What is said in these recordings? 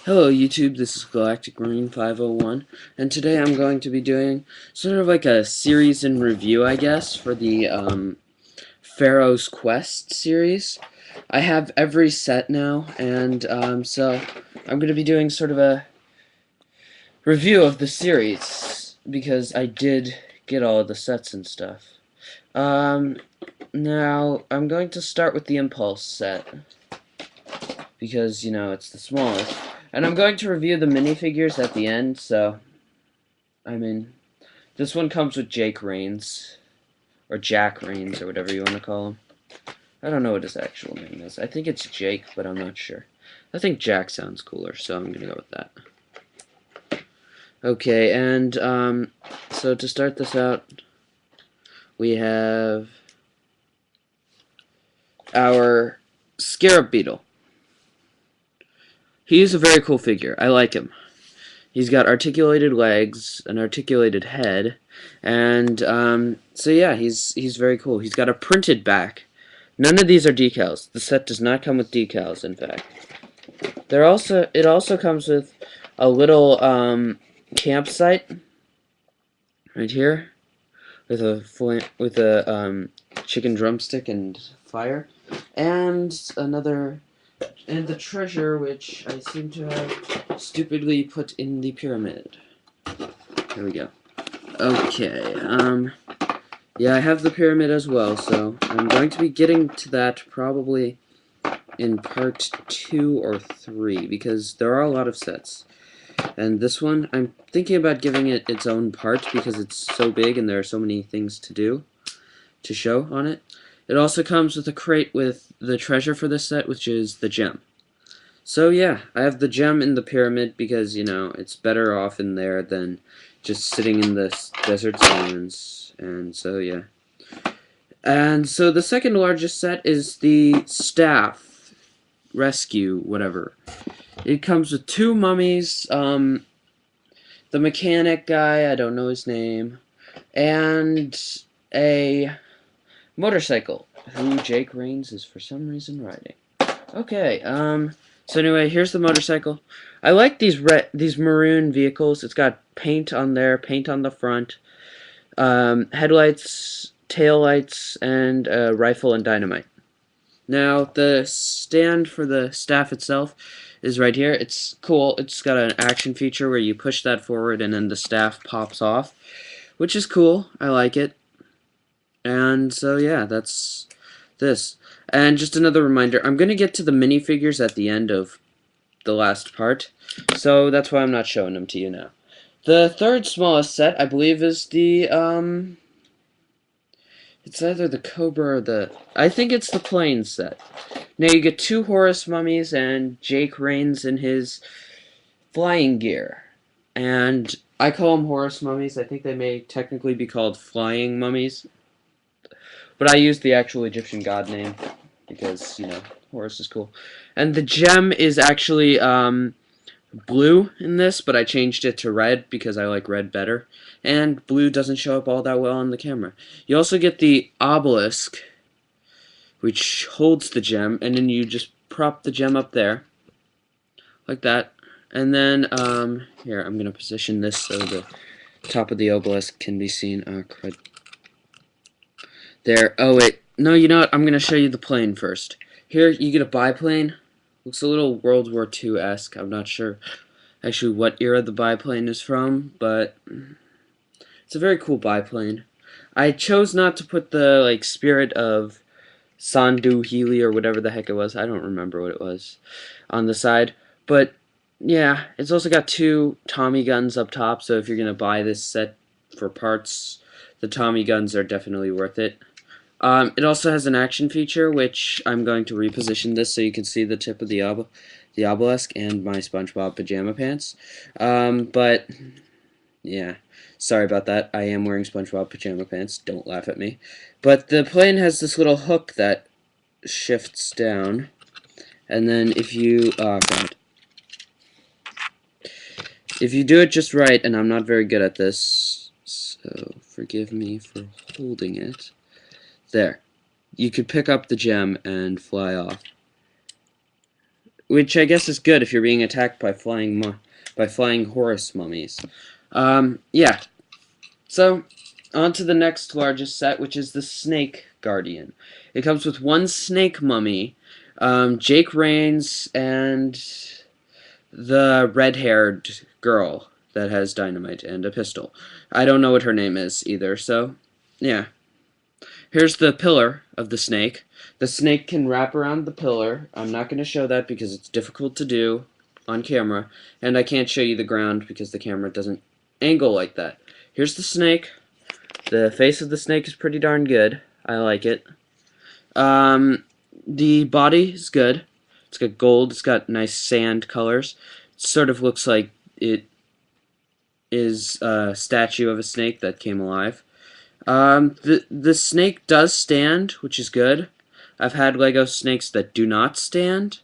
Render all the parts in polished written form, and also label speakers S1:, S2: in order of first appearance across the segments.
S1: Hello YouTube, this is Galactic Marine 501, and today I'm going to be doing sort of like a series in review, I guess, for the Pharaoh's Quest series. I have every set now, and so I'm going to be doing sort of a review of the series, because I did get all of the sets and stuff. Um, Now, I'm going to start with the Impulse set, because, you know, it's the smallest. And I'm going to review the minifigures at the end, so, I mean, this one comes with Jake Rains, or Jack Rains, or whatever you want to call him. I don't know what his actual name is. I think it's Jake, but I'm not sure. I think Jack sounds cooler, so I'm gonna go with that. Okay, and, so to start this out, we have our Scarab Beetle. He's a very cool figure. I like him. He's got articulated legs, an articulated head, and so yeah, he's very cool. He's got a printed back. None of these are decals. The set does not come with decals, in fact. It also comes with a little campsite right here with a chicken drumstick and fire, and the treasure, which I seem to have stupidly put in the pyramid. Here we go. Okay, yeah, I have the pyramid as well, so I'm going to be getting to that probably in part 2 or 3, because there are a lot of sets. And this one, I'm thinking about giving it its own part, because it's so big and there are so many things to show on it. It also comes with a crate with the treasure for this set, which is the gem. So yeah, I have the gem in the pyramid because, you know, it's better off in there than just sitting in the desert sands, and so yeah. And so the second largest set is the staff rescue whatever. It comes with 2 mummies, the mechanic guy, I don't know his name, and a motorcycle who Jake Rains is for some reason riding. Okay, so anyway, here's the motorcycle. I like these maroon vehicles. It's got paint on there, paint on the front, headlights, tail lights, and a rifle and dynamite. Now, the stand for the staff itself is right here. It's cool. It's got an action feature where you push that forward and then the staff pops off, which is cool. I like it. And so, yeah, that's this. And just another reminder, I'm going to get to the minifigures at the end of the last part, so that's why I'm not showing them to you now. The third smallest set, I believe, is it's either the Cobra or I think it's the Plain set. Now you get 2 Horus mummies and Jake Rains in his flying gear. And I call them Horus mummies. I think they may technically be called flying mummies. But I use the actual Egyptian god name because, you know, Horus is cool. And the gem is actually blue in this, but I changed it to red because I like red better. And blue doesn't show up all that well on the camera. You also get the obelisk, which holds the gem, and then you just prop the gem up there, like that. And then, here, I'm going to position this so the top of the obelisk can be seen. Oh, crud. There. Oh, wait. No, you know what? I'm going to show you the plane first. Here, you get a biplane. Looks a little World War II-esque. I'm not sure actually what era the biplane is from, but it's a very cool biplane. I chose not to put the, like, spirit of Sandu Healy or whatever the heck it was. I don't remember what it was on the side. But, yeah, it's also got 2 Tommy guns up top, so if you're going to buy this set for parts, the Tommy guns are definitely worth it. It also has an action feature, which I'm going to reposition this so you can see the tip of the obelisk and my SpongeBob pajama pants. But, yeah, sorry about that. I am wearing SpongeBob pajama pants. Don't laugh at me. But the plane has this little hook that shifts down. And then if you... Oh, God. If you do it just right, and I'm not very good at this, so forgive me for holding it. There. You could pick up the gem and fly off. which I guess is good if you're being attacked by flying horse mummies. Yeah. So on to the next largest set, which is the Snake Guardian. It comes with one snake mummy, Jake Rains, and the red-haired girl that has dynamite and a pistol. I don't know what her name is either, so yeah. Here's the pillar of the snake. The snake can wrap around the pillar. I'm not going to show that because it's difficult to do on camera, and I can't show you the ground because the camera doesn't angle like that. Here's the snake. The face of the snake is pretty darn good. I like it. The body is good. It's got gold. It's got nice sand colors. It sort of looks like it is a statue of a snake that came alive. The snake does stand, which is good. I've had Lego snakes that do not stand,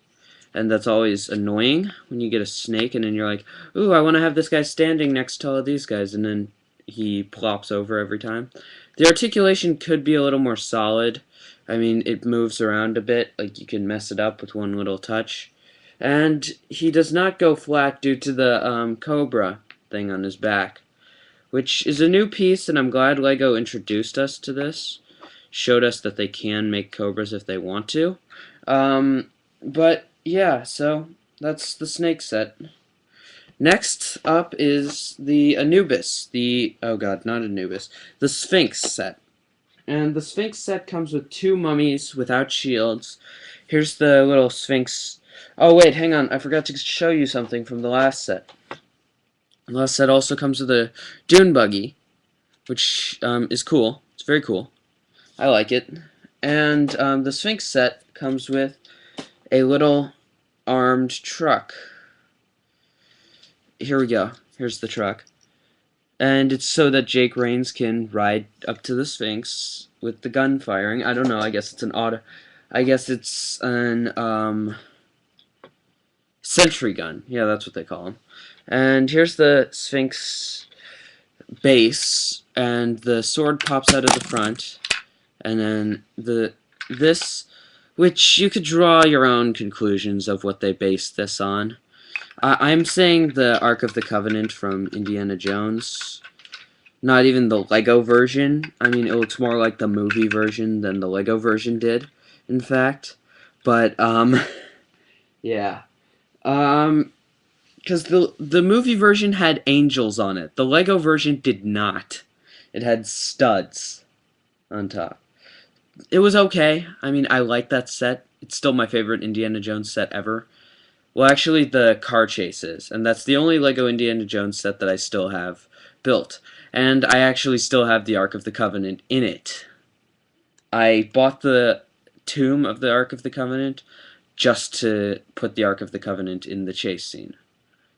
S1: and that's always annoying when you get a snake and then you're like, ooh, I want to have this guy standing next to all of these guys, and then he plops over every time. The articulation could be a little more solid. I mean, it moves around a bit, like you can mess it up with one little touch. And he does not go flat due to the cobra thing on his back, which is a new piece, and I'm glad LEGO introduced us to this. Showed us that they can make cobras if they want to. But yeah, so that's the snake set. Next up is the Anubis. Oh god, not Anubis. The Sphinx set. And the Sphinx set comes with two mummies without shields. Here's the little Sphinx. Oh wait, hang on. I forgot to show you something from the last set. The last set also comes with a dune buggy, which is cool. It's very cool. I like it. And the Sphinx set comes with a little armed truck. Here we go. Here's the truck. And it's so that Jake Rains can ride up to the Sphinx with the gun firing. I don't know. I guess it's an sentry gun. Yeah, that's what they call them. And here's the Sphinx base, and the sword pops out of the front, and then this, which you could draw your own conclusions of what they based this on. I'm saying the Ark of the Covenant from Indiana Jones. Not even the Lego version. I mean, it looks more like the movie version than the Lego version did, in fact. But, yeah. Because the movie version had angels on it. The Lego version did not. It had studs on top. It was okay. I mean, I like that set. It's still my favorite Indiana Jones set ever. Well, actually, the car chases, and that's the only Lego Indiana Jones set that I still have built. And I actually still have the Ark of the Covenant in it. I bought the tomb of the Ark of the Covenant just to put the Ark of the Covenant in the chase scene.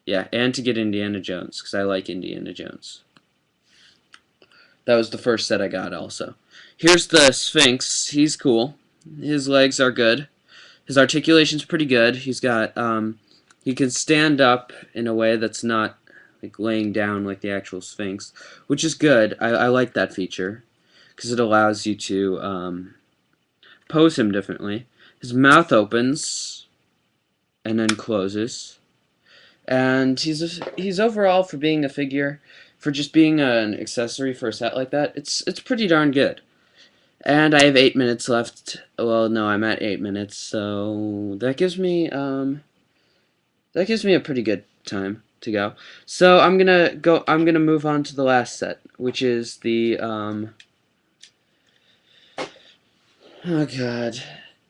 S1: Yeah, and to get Indiana Jones, because I like Indiana Jones. That was the first set I got also. Here's the Sphinx. He's cool. His legs are good. His articulation's pretty good. He's got, he can stand up in a way that's not like laying down like the actual Sphinx, which is good. I like that feature because it allows you to pose him differently. His mouth opens and then closes, and he's overall, for being a figure, for just being an accessory for a set like that, it's pretty darn good. And I have 8 minutes left. Well, no, I'm at 8 minutes, so that gives me a pretty good time to go. So I'm gonna move on to the last set, which is the oh god,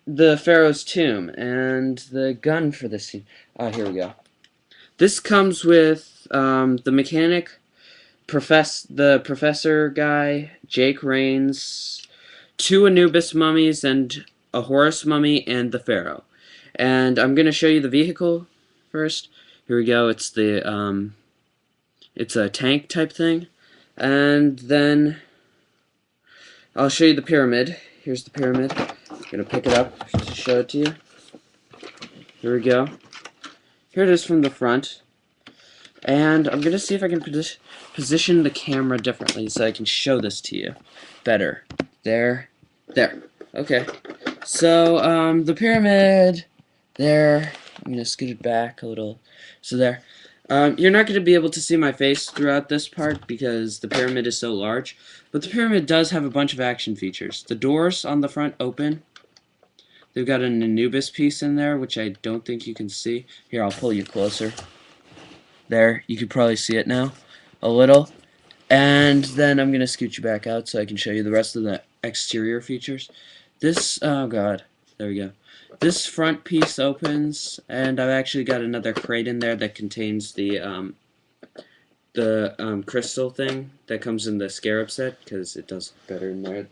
S1: the Pharaoh's tomb and the gun for this scene. Oh, here we go. This comes with the mechanic, the professor guy, Jake Rains, 2 Anubis mummies and a Horus mummy, and the Pharaoh. And I'm gonna show you the vehicle first. Here we go. It's the it's a tank type thing, and then I'll show you the pyramid. Here's the pyramid. I'm gonna pick it up to show it to you. Here we go. Here it is from the front, and I'm gonna see if I can position the camera differently so I can show this to you better. There. Okay. So, the pyramid, there, I'm gonna scoot it back a little. So there. You're not going to be able to see my face throughout this part because the pyramid is so large, but the pyramid does have a bunch of action features. The doors on the front open. They've got an Anubis piece in there, which I don't think you can see. Here, I'll pull you closer. There, you can probably see it now, a little. And then I'm going to scoot you back out so I can show you the rest of the exterior features. This, oh god, there we go. This front piece opens, and I've actually got another crate in there that contains the crystal thing that comes in the Scarab set, because it does better in there.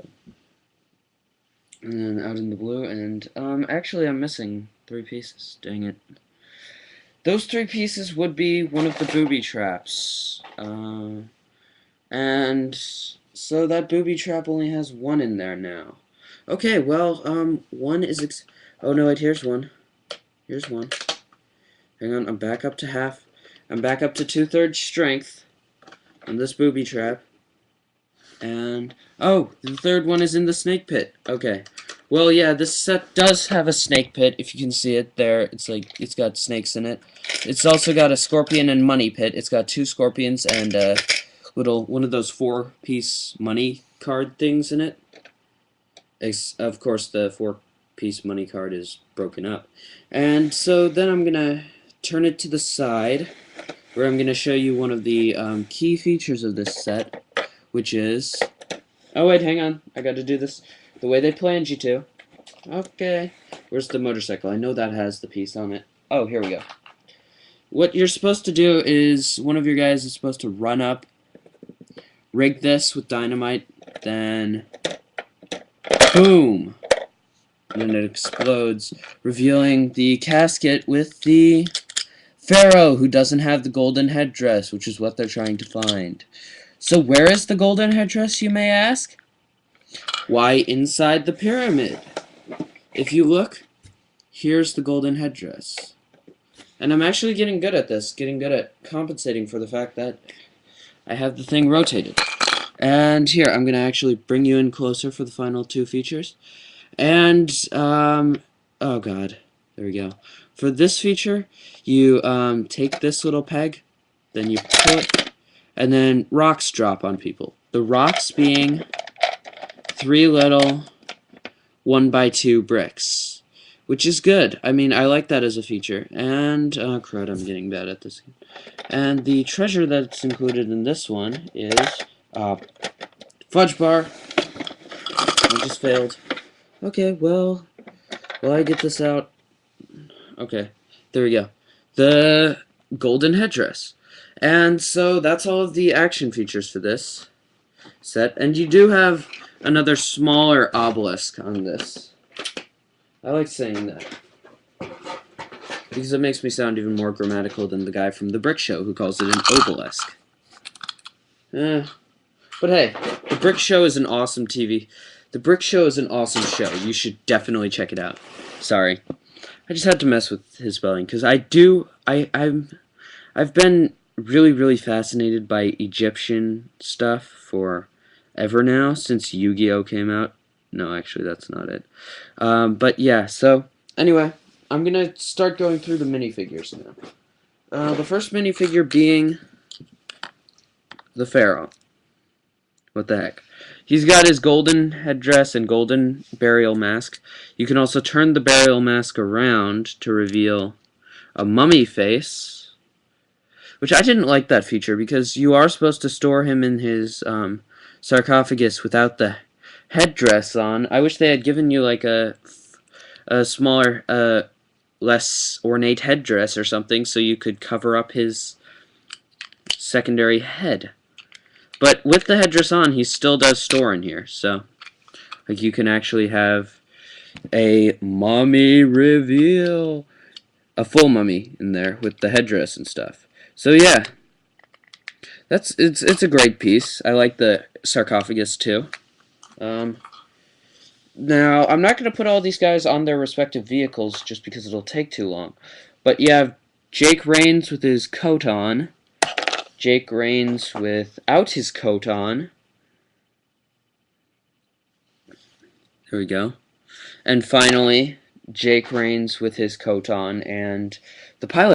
S1: And then out in the blue, and actually I'm missing 3 pieces. Dang it. Those 3 pieces would be one of the booby traps. And so that booby trap only has 1 in there now. Okay, well, 1 is oh no, wait, here's 1. Here's 1. Hang on, I'm back up to half. I'm back up to 2/3 strength on this booby trap. And, oh, the 3rd one is in the snake pit. Okay. Well, yeah, this set does have a snake pit, if you can see it there. It's like, it's got snakes in it. It's also got a scorpion and money pit. It's got 2 scorpions and a little, one of those 4-piece money card things in it. Of course, the 4-piece money card is broken up. And so then I'm going to turn it to the side, where I'm going to show you one of the key features of this set, which is... Oh, wait, hang on. I got to do this the way they planned you to. Okay. Where's the motorcycle? I know that has the piece on it. Oh, here we go. What you're supposed to do is, one of your guys is supposed to run up, rig this with dynamite, then... boom! And then it explodes, revealing the casket with the pharaoh, who doesn't have the golden headdress, which is what they're trying to find. So where is the golden headdress, you may ask? Why, inside the pyramid. If you look, here's the golden headdress. And I'm actually getting good at this, getting good at compensating for the fact that I have the thing rotated. And here, I'm going to actually bring you in closer for the final 2 features. And, oh god, there we go. For this feature, you take this little peg, then you pull it, and then rocks drop on people. The rocks being 3 little 1x2 bricks, which is good. I mean, I like that as a feature. And, oh crud, I'm getting bad at this. And the treasure that's included in this one is, fudge bar. I just failed. Okay, well, while I get this out, okay, there we go. The golden headdress. And so that's all of the action features for this set. And you do have another smaller obelisk on this. I like saying that, because it makes me sound even more grammatical than the guy from The Brick Show who calls it an obelisk. But hey, The Brick Show is an awesome TV. The Brick Show is an awesome show. You should definitely check it out. Sorry. I just had to mess with his spelling, because I've been really, really fascinated by Egyptian stuff forever now, since Yu-Gi-Oh came out. No, actually, that's not it. But yeah, so, anyway, I'm gonna start going through the minifigures now. The first minifigure being the pharaoh. What the heck? He's got his golden headdress and golden burial mask. You can also turn the burial mask around to reveal a mummy face, which I didn't like that feature, because you are supposed to store him in his sarcophagus without the headdress on. I wish they had given you like a smaller, less ornate headdress or something, so you could cover up his secondary head. But with the headdress on, he still does store in here, so like you can actually have a mummy reveal, a full mummy in there with the headdress and stuff. So yeah, it's a great piece. I like the sarcophagus too. Now I'm not going to put all these guys on their respective vehicles just because it'll take too long. But you have Jake Reigns with his coat on. Jake Reigns without his coat on. There we go. And finally, Jake Raines with his coat on, and the pilot